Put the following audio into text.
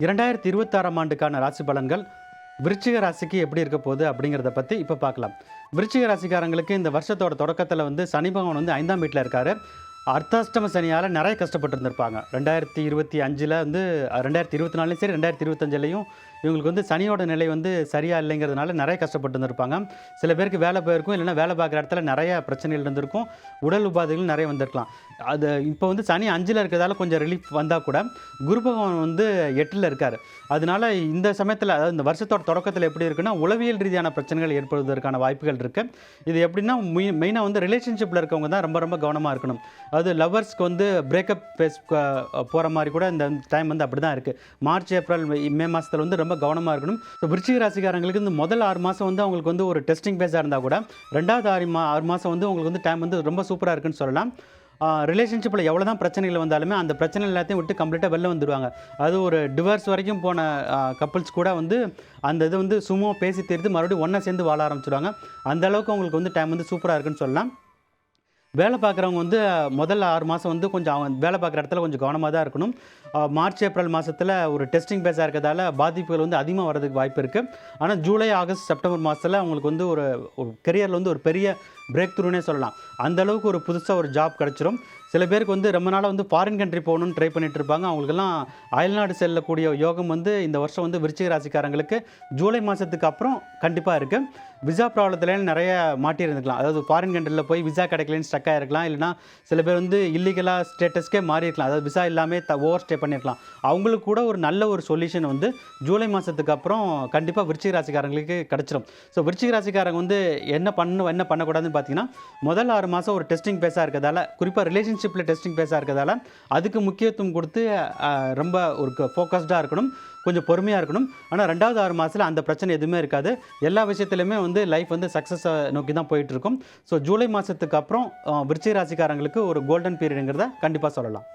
2026ஆம் ஆண்டுக்கான ராசி பலன்கள் விருச்சிக ராசிக்கு எப்படி இருக்க போகுது அப்படிங்கிறத பற்றி இப்போ பார்க்கலாம். விருச்சிக ராசிக்காரங்களுக்கு இந்த வருஷத்தோட தொடக்கத்தில் வந்து சனி பகவான் வந்து 5ஆம் வீட்டில் இருக்கார். அர்த்தாஷ்டம சனியால் நிறைய கஷ்டப்பட்டு இருந்திருப்பாங்க. 2025 வந்து 2024 சரி 2025லையும் இவங்களுக்கு வந்து சனியோட நிலை வந்து சரியாக இல்லைங்கிறதுனால நிறைய கஷ்டப்பட்டு இருந்திருப்பாங்க. சில பேருக்கு வேலை போயிருக்கும், இல்லைன்னா வேலை பார்க்குற இடத்துல நிறைய பிரச்சனைகள் இருந்திருக்கும், உடல் உபாதைகள் நிறைய வந்திருக்கலாம். அது இப்போ வந்து சனி 5ல் இருக்கிறதால கொஞ்சம் ரிலீஃப் வந்தால் கூட குரு பகவான் வந்து 8ல் இருக்கார். அதனால இந்த சமயத்தில், அதாவது இந்த வருஷத்தோட தொடக்கத்தில் எப்படி இருக்குன்னா, உளவியல் ரீதியான பிரச்சனைகள் ஏற்படுவதற்கான வாய்ப்புகள் இருக்குது. இது எப்படின்னா மெயினாக வந்து ரிலேஷன்ஷிப்பில் இருக்கவங்க தான் ரொம்ப ரொம்ப கவனமாக இருக்கணும். அது லவ்வர்ஸ்க்கு வந்து பிரேக்கப் பேஸ் போகிற மாதிரி கூட இந்த டைம் வந்து அப்படி தான் இருக்குது. மார்ச், ஏப்ரல், மே மாதத்தில் வந்து ரொம்ப கவனமாக இருக்கணும். ஸோ விருச்சிக ராசிக்காரங்களுக்கு இந்த முதல் 6 மாதம் வந்து அவங்களுக்கு வந்து ஒரு டெஸ்டிங் பேஸாக இருந்தால் கூட ரெண்டாவது 6 மாதம் வந்து உங்களுக்கு வந்து டைம் வந்து ரொம்ப சூப்பராக இருக்குன்னு சொல்லலாம். ரிலேஷன்ஷிப்பில் எவ்வளோ தான் பிரச்சனைகள் வந்தாலுமே அந்த பிரச்சனை எல்லாத்தையும் விட்டு கம்ப்ளீட்டாக வெளில வந்துடுவாங்க. அது ஒரு டிவர்ஸ் வரைக்கும் போன கப்புள்ஸ் கூட வந்து அந்த இது வந்து சும்மா பேசி தீர்த்து மறுபடியும் ஒன்றா சேர்ந்து வாழ ஆரம்பிச்சிடுவாங்க. அந்த அளவுக்கு அவங்களுக்கு வந்து டைம் வந்து சூப்பராக இருக்குன்னு சொல்லலாம். வேலை பார்க்குறவங்க வந்து முதல் 6 மாதம் வந்து கொஞ்சம் அவங்க வேலை பார்க்குற இடத்துல கொஞ்சம் கவனமாக தான் இருக்கணும். மார்ச், ஏப்ரல் மாதத்தில் ஒரு டெஸ்டிங் பேஸாக இருக்கிறதால பாதிப்புகள் வந்து அதிகமாக வரதுக்கு வாய்ப்பு இருக்குது. ஆனால் ஜூலை, ஆகஸ்ட், செப்டம்பர் மாதத்தில் அவங்களுக்கு வந்து ஒரு கெரியரில் வந்து ஒரு பெரிய பிரேக் த்ரூனே சொல்லலாம். அந்தளவுக்கு ஒரு புதுசாக ஒரு ஜாப் கிடச்சிரும். சில பேருக்கு வந்து ரொம்ப நாளாக வந்து ஃபாரின் கண்ட்ரி போகணுன்னு ட்ரை பண்ணிட்டு இருப்பாங்க. அவங்களுக்கெல்லாம் அயல்நாடு செல்லக்கூடிய யோகம் வந்து இந்த வருஷம் வந்து விருச்சிக ராசிக்காரங்களுக்கு ஜூலை மாதத்துக்கு அப்புறம் கண்டிப்பாக இருக்குது. விசா ப்ராப்ளத்தில் நிறைய மாட்டியிருந்துக்கலாம். அதாவது ஃபாரின் கண்ட்ரியில் போய் விசா கிடைக்கலன்னு ஸ்டக் ஆகிருக்கலாம். இல்லைனா சில பேர் வந்து இல்லீகலாக ஸ்டேட்டஸ்க்கே மாறி இருக்கலாம். அதாவது விசா இல்லாமல் ஓவர் ஸ்டே பண்ணியிருக்கலாம். அவங்களுக்கு கூட ஒரு நல்ல ஒரு சொல்யூஷன் வந்து ஜூலை மாதத்துக்கு அப்புறம் கண்டிப்பாக விருச்சிக ராசிக்காரங்களுக்கு கிடச்சிரும். ஸோ விருச்சிக ராசிக்காரங்க வந்து என்ன பண்ணக்கூடாதுன்னு பார்த்தீங்கன்னா, முதல் 6 மாதம் ஒரு டெஸ்டிங் பேஸாக இருக்கிறதால, குறிப்பாக ரிலேஷன்ஷிப்பில் டெஸ்டிங் பேஸாக இருக்கிறதால அதுக்கு முக்கியத்துவம் கொடுத்து ரொம்ப ஒரு ஃபோக்கஸ்டாக இருக்கணும், கொஞ்சம் பொறுமையாக இருக்கணும். ஆனால் ரெண்டாவது 6 மாதத்தில் அந்த பிரச்சனை எதுவுமே இருக்காது. எல்லா விஷயத்துலையுமே வந்து லைஃப் வந்து சக்ஸஸை நோக்கி தான் போயிட்டுருக்கும். ஸோ ஜூலை மாதத்துக்கு அப்புறம் விருச்சிக ராசிக்காரங்களுக்கு ஒரு கோல்டன் பீரியடுங்கிறத கண்டிப்பாக சொல்லலாம்.